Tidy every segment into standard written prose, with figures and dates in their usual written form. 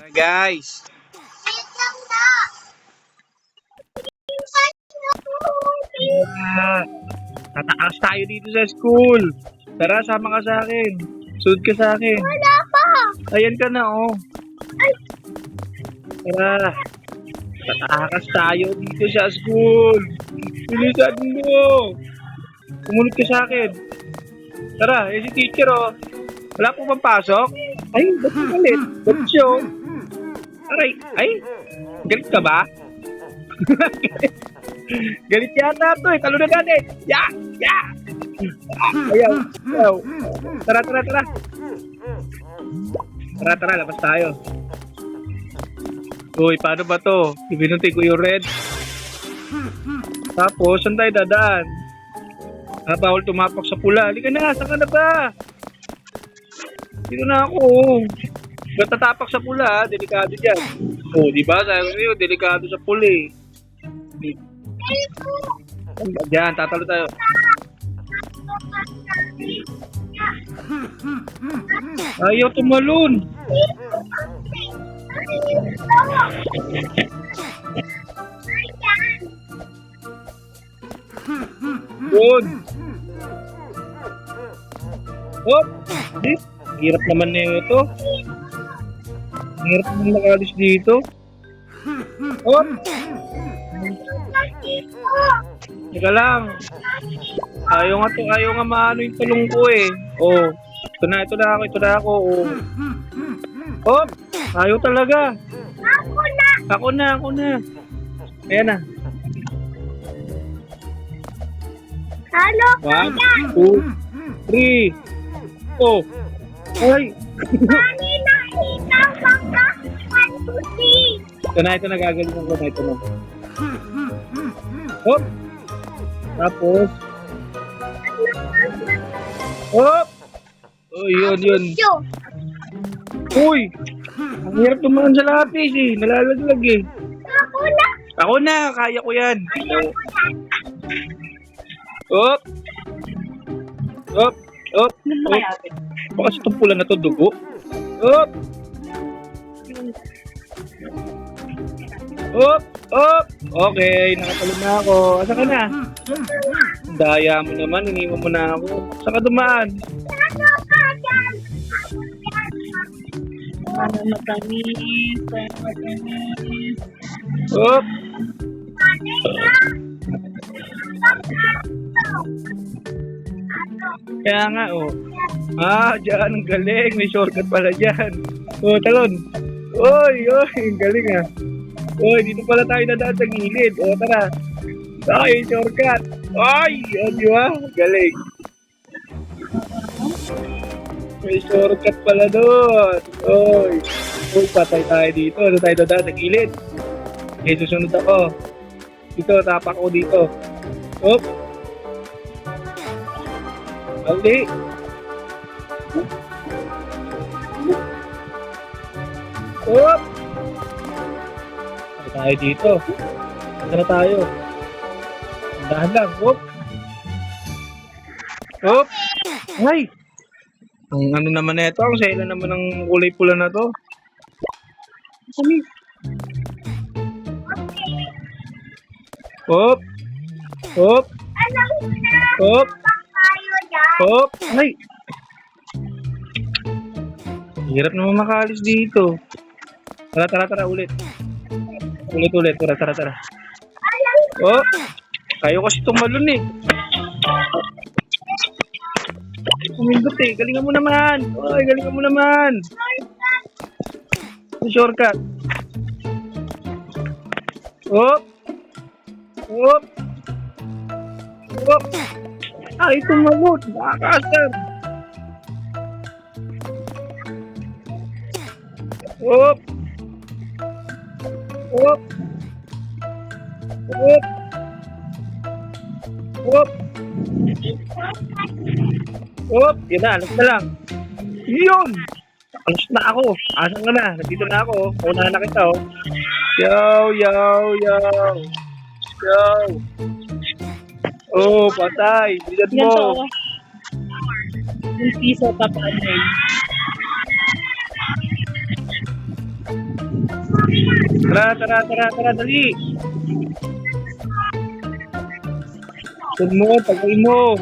Guys, tataas tayo dito sa school. Tara, sama ka sa akin. Sunod ka sa akin. Wala pa. Ayan ka na, oh. Tara, tatakas tayo dito sa school. Bilisan mo. Sumunod ka sa akin. Tara, si teacher, oh. Wala po bang pasok? Ay, ba't ka galit? Ba't siya, oh? Aray, ay, galit ka ba? Galit yata ito eh. Talo na natin. Ya! Ya! Ayaw. Ayaw. Tara, tara, tara. Tara, tara. Labas tayo. Uy, paano ba to? Ibinunti ko yung red. Tapos, saan tayo dadaan? Bawal tumapak sa pula. Halika na. Saan ka na ba? Dito na ako. Ba't tatapak sa pula? Delikado dyan. Oh, di ba? Sabi ko sa'yo, delikado sa pula eh. Diyan, tatalo tayo. Ayaw tumalon. Doon. Hop. Hirap naman na ito. Hirap naman nakalis dito. Hop. Teka lang. Ayaw nga maano yung tulong ko eh. Oh. Ito na ako. Oh. Hop. Ayaw talaga. Ako na. Ayan na. Halo, 1, 2, 3. Oh. Ay. kanina ikaw baka 1, 2, 3. Ito na gagalingan ko na ito na. Hop. Tapos. Hop. Oh, yun. Uy. Ang hirap tumaan sa lapis eh. Nalalaglag eh. Ako na. Kaya ko yan. Hop. Hop. Hop. Hop. Baka sa itong pula na to, dugo. Hop. Hop. Hop. Okay, nakatalo na ako. Asa ka na? Daya mo naman, iniwan mo na ako. Saan ka dumaan? Para matamis. Hop. Kaya nga, oh. Dyan, ang galing. May shortcut pala dyan. Oh, talon. Oy, ang galing ah. Oy, dito pala tayo dadaan sa gilid. Oh, tara. Ay, shortcut. Ay, di ba? Galing. May shortcut pala doon. Oy, patay tayo dito. Ano tayo dadaan sa gilid? Okay, susunod ako. Dito, tapak ko dito. Hop. Aldi. Hop. Tayo dito. Saan na tayo? Dahan lang. Hop. Hop. Ay. Ang ano naman na ito. Ang sela naman ng kulay pula na to. Kami. Hop. Hop. Hop. Hop. Ay. Hirap naman makaalis dito. Tara, ulit. Ulit. Tara. Oh. Ayaw kasi tumalon eh. Pumindot eh. Galingan mo naman. Oy, galingan mo naman. Shortcut. Hop. Hop. Hop. Ay, tumalon. Nakakasar. Hop. Hop. Hop. Hop. Hop. Yun na, alas na lang. Yun. Alas na ako. Asan ka na? Nandito na ako. Unahan na kita, oh. Yo. Oh, patay. Bilad mo. Ganito. Yung piso tapaan na Tara, tara, tara, tara, dali. Tun mo, tagay mo.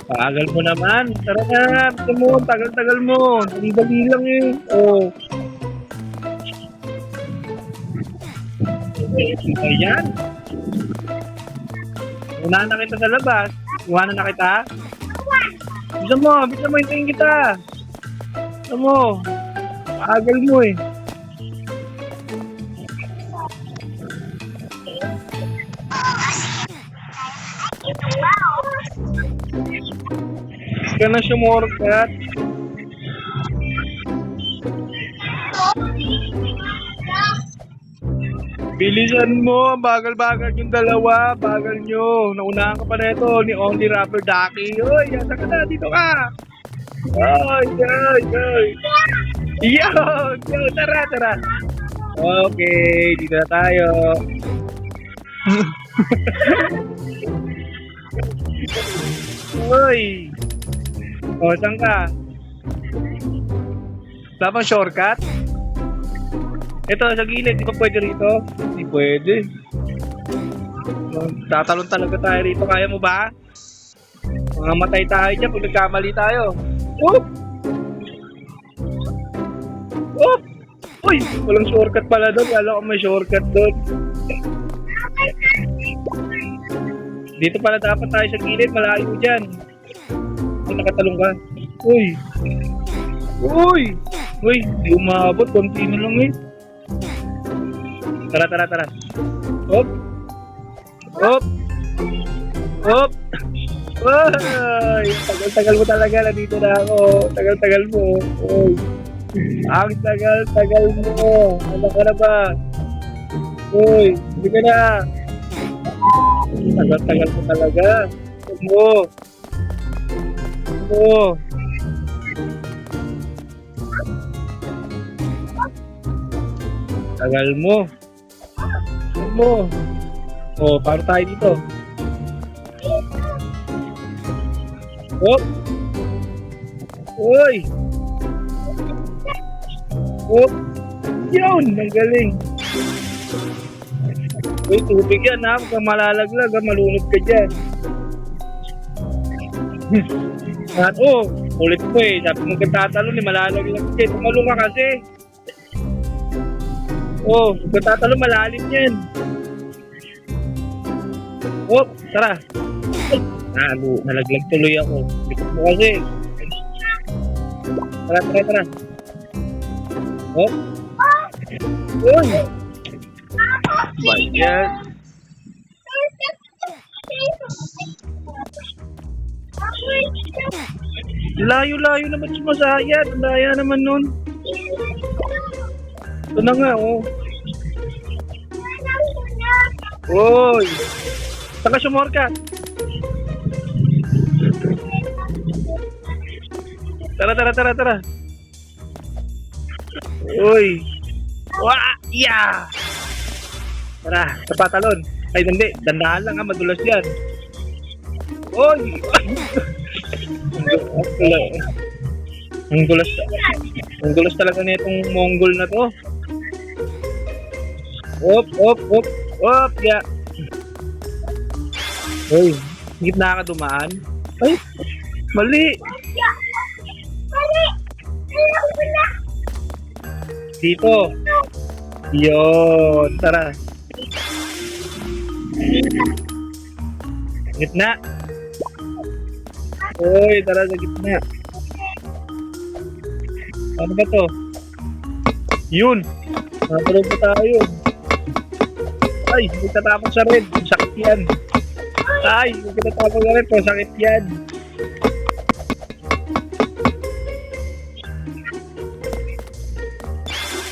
Tagal mo naman. Tara na, tun mo, tagal-tagal mo. Dali-dali lang eh. Oh. Ayan. Unahan na kita sa labas. Iwanan na kita. Bisa mo, hintayin kita. Bisa mo. Tagal mo eh. Ka na siya morkat. Bilisan mo, bagal-bagal yung dalawa, bagal nyo. Naunahan ka pa na ito ni Only Rubber Ducky. Uy, yata ka na, dito ka. Ay, ay, ay. Yo, tara, tara. Okay, dito na tayo. Uy. O, saan ka? Wala bang shortcut? Ito, sa gilid, di ba pwede rito? Hindi pwede. Tatalon talaga tayo rito. Kaya mo ba? Mamamatay tayo dyan pag nagkamali tayo. Oh! Oh! Uy! Walang shortcut pala doon. Kala ko may shortcut doon. Dito pala dapat tayo sa gilid. Malayo dyan. Ay, nakatalong ka. Uy! Uy! Uy! Di umabot. Konti na lang eh. Tara, tara, tara. Hop! Hop! Hop! Uy! Tagal-tagal mo talaga. Nandito na ako. Tagal-tagal mo. Uy! Ang tagal-tagal mo. Ano ka na ba? Uy! Hindi ka na. Tagal-tagal mo talaga. Huwag mo. Huwag mo. Tagal mo. Huwag mo. O, paano tayo dito? Hop! Uy! Hop! Yun! Ang galing! Uy, tubig yan ha. Huwag kang malalaglag ha. Malunod ka dyan. At ulit ko eh. Sabi mo kang tatalon eh. Malalaglag ka. Tumalong ka kasi. Kung tatalon malalim yan. Tara. Ay, nalaglag tuloy ako. Likot mo kasi. Tara, tara, tara. Uy! Bayan. Layo-layo naman sumasayat. Ang daya naman nun. Ito na nga, oh. Uy! Saka sumorka. Tara, tara, tara, tara. Uy! Wah! Yeah! Tara, sa patalon. Ay, hindi. Dandahan lang ha, madulas yan. Uy! Ang dulas talaga na itong Mongol na to. Op, op, op. Op, ya. Uy, gitna ka dumaan. Ay, mali. Dito. Yun, tara. Gitna. Uy, tara sa gitna. Ano ba to? Yun. Natulog pa tayo. Ay, hindi tatapos sa red. Sakit yan. Ay, hindi tatapos sa red. Sakit yan.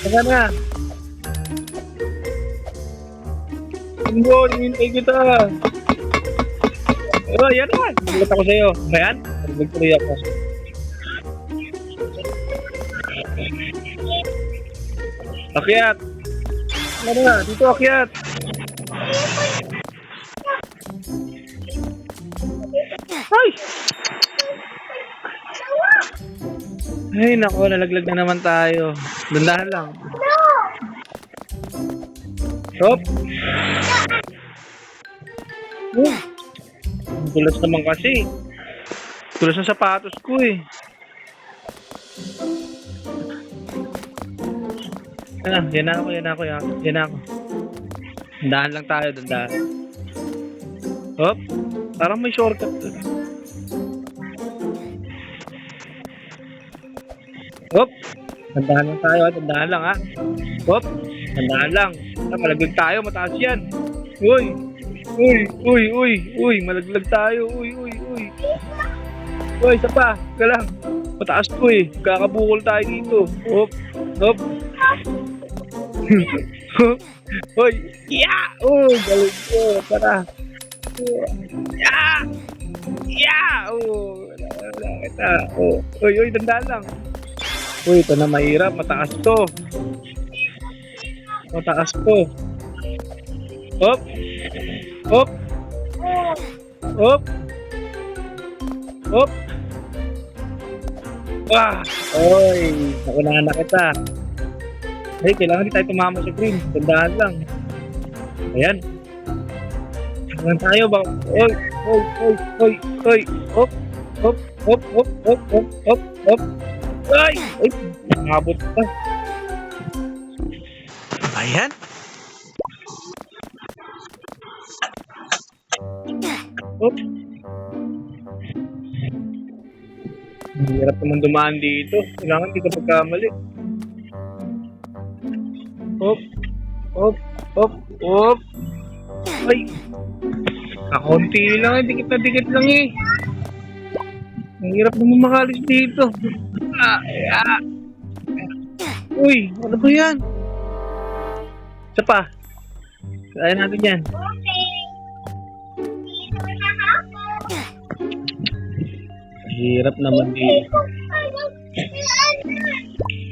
Saka na. Tinggo, hinintay kita. Oh, yan naman. Nagulat ako sa'yo. Ayan, nagtuloy ako. Akyat. Ano na, dito akyat. Ay! Ay, nako, nalaglag na naman tayo. Dandahan lang. Hop! Oh, ang dulas naman kasi. Dulas ng sapatos ko eh. Yan na ako. Dandahan lang tayo, dandahan. Hop! Parang may shortcut doon. Hop! Dandahan lang tayo, dandahan lang ha. Hop! Dandahan lang. Malaglag tayo, mataas yan. Uy! Malaglag tayo. Uy, isa pa. Ka lang. Mataas ko eh. Kakabukol tayo dito. Hop! Uy! Yeah! Galing ko. Tara. Yeah! Wala kita. Uy, dandahan lang. Uy, ito na mahirap. Mataas to. Hop! Oy, nakunahan na kita. Ay, kailangan di tayo tumama sa green. Dandahan lang. Ayan. Hanggang tayo ba? Oy. Hop. Ay, nakabot pa. Ayan. Hop. Hirap naman dumaan dito. Kailangan di ka pagkamali. Hop. Ay. Kakunti lang, dikit lang eh. Ang hirap naman makalis dito. Uy, ano ba yan? Isa pa. Kaya natin yan. Okay. Dito na ako. Hirap naman dito.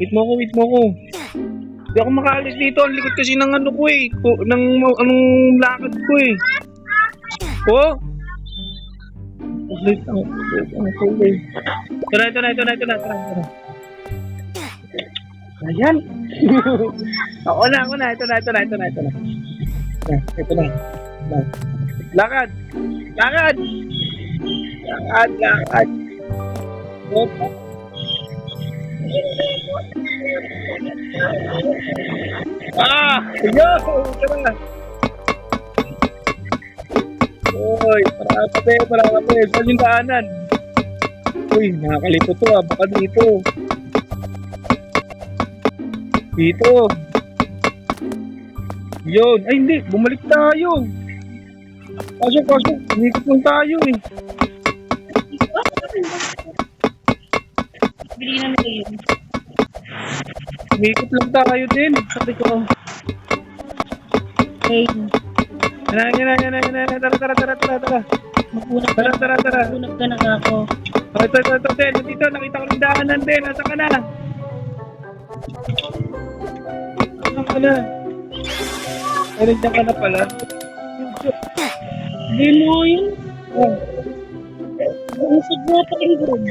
Wait mo ko. Hindi ako makaalis dito. Ang likod kasi ng ano ko eh. Anong lakad ko eh. Oh? Wait ang kulay. Tara. Ayan. Ako na. Ito na. Lakad. Opo. Yo! Tara. Uy, para kape. Saan yung daanan? Uy, nakakalito to baka dito. Yun. Ay, hindi. Bumalik tayo. Pasok. Umikot lang tayo eh. Bili na yun. Umikot lang tayo din. Sabi ko. Hey. Yan. Tara. Magpunag Tara. ka na ako. Ito, Den. Dito, nakita ko ng daanan, Den. Nasaan ka na? Ay, nandiyan ka na pala. Hindi mo yun. Ang sigla pa rin doon.